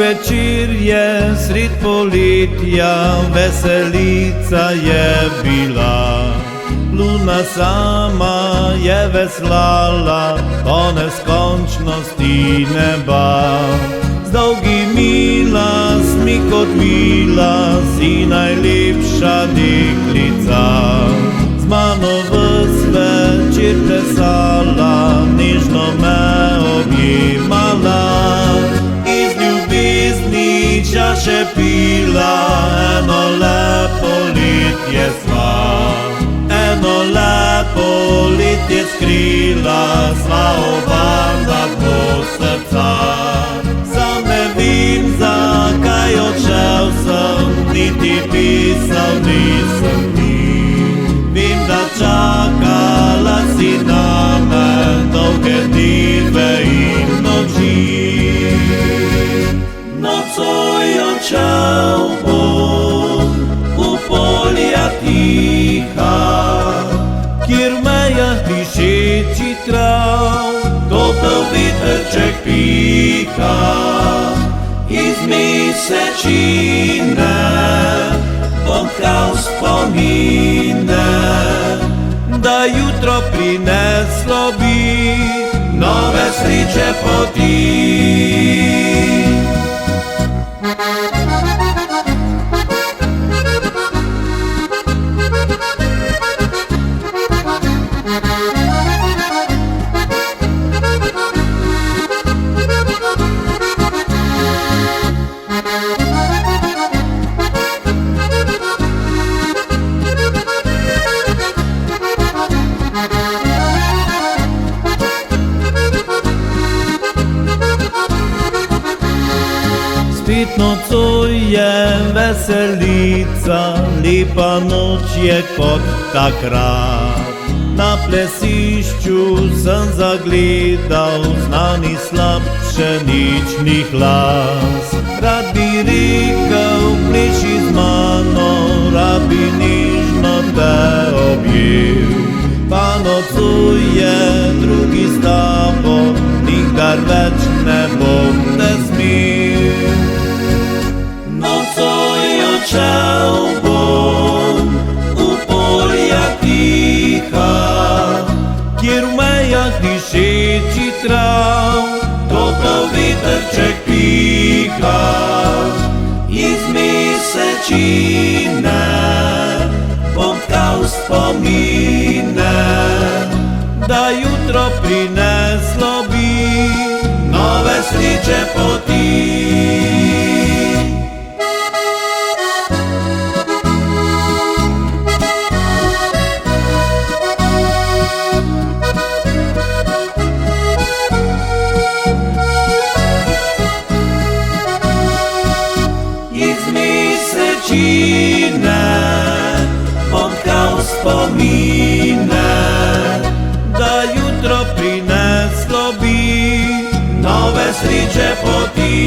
Večer je sred poletja, veselica je bila. Luna sama je veslala po neskončnosti neba. Z dolgimi lasmi kot vila si najlepša deklica. Z mano ves večer plesala, nežno me objemala. Še pila, eno lepo letje sva, eno lepo letje skrila, sva oba na dno srca. Sam ne vem, zakaj odšel sem, niti pisal nisem ti. Vem, da čakala si name dolge dneve in noči. Nocoj odšel bom v polja tiha, kjer meja dišeči trav, topel vetrček piha. Iz mesečine bom tkal spomine, da jutro prineslo bi nove sreče poti. Spet nocoj je veselica, lepa noč je kot takrat. Na plesišču sem zagledal znani slab pšenični glas. Rad bi rekel, pleši z mano, rad bi nežno te objel. Pa nocuje drugi s tabo, nikdar več ne bom te smel. Nocoj odšel bom v polja tiha, kjer v mejah dišeči trav, topel vetrček piha. Iz mesečine bom tkal spomine, da jutro prineslo bi nove sreče poti. Bom tkal spomine, da jutro prineslo bi nove sreče poti.